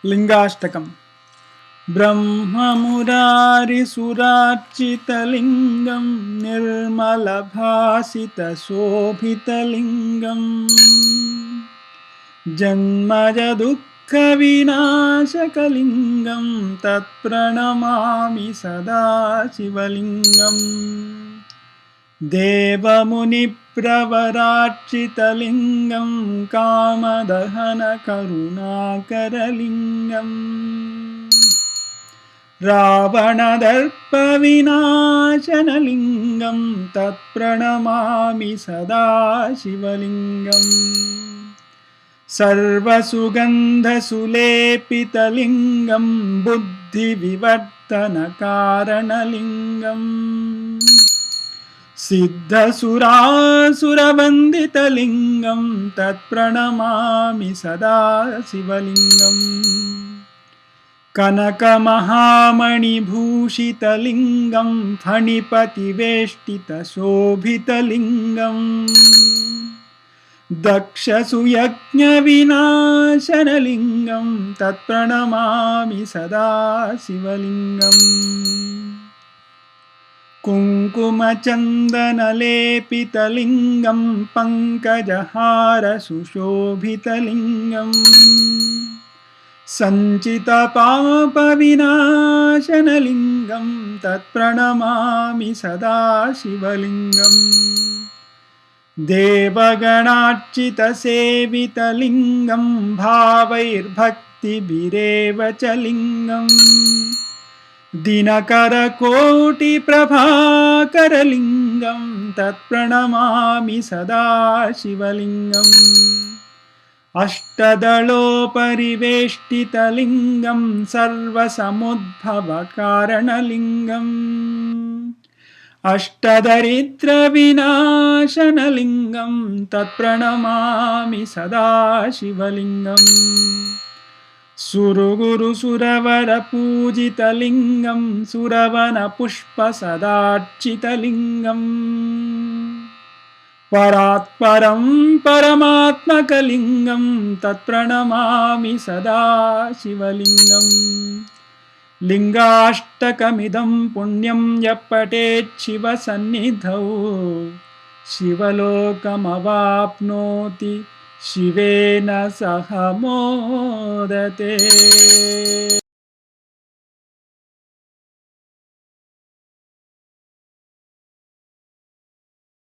लिंगाष्टकम् ब्रह्ममुरारिसुरार्चितलिङ्गं निर्मलभासितशोभितलिङ्गम् जन्मजदुःखविनाशकलिङ्गं तत्प्रणमामि सदा शिवलिङ्गम् देवमुनिप्रवरार्चितलिङ्गं कामदहनकरुणाकरलिङ्गम् रावणदर्पविनाशनलिङ्गं तत्प्रणमामि सदा शिवलिङ्गम् सर्वसुगन्धसुलेपितलिङ्गं बुद्धिविवर्धनकारणलिङ्गम् सिद्धसुरासुरवन्दितलिङ्गं तत्प्रणमामि सदा शिवलिङ्गम् कनकमहामणिभूषितलिङ्गं फणिपतिवेष्टितशोभितलिङ्गम् दक्षसुयज्ञविनाशनलिङ्गं तत्प्रणमामि सदा शिवलिङ्गम् कुङ्कुमचन्दनलेपितलिङ्गं पङ्कजहारसुशोभितलिङ्गम् सञ्चितपापविनाशनलिङ्गं तत्प्रणमामि सदा शिवलिङ्गम् देवगणार्चितसेवितलिङ्गं भावैर्भक्तिभिरेव च लिङ्गम् दिनकरकोटिप्रभाकरलिङ्गं तत्प्रणमामि सदा शिवलिङ्गम् अष्टदलोपरिवेष्टितलिङ्गं सर्वसमुद्भवकारणलिङ्गम् अष्टदरिद्रविनाशनलिङ्गं तत्प्रणमामि सदा शिवलिङ्गम् सुरगुरुसुरवरपूजितलिङ्गं सुरवनपुष्पसदार्चितलिङ्गम् परात्परं परमात्मकलिङ्गं तत्प्रणमामि सदा शिवलिङ्गम् लिङ्गाष्टकमिदं पुण्यं यः पठेत् शिवसन्निधौ शिवलोकमवाप्नोति शिवेन सह मोदते।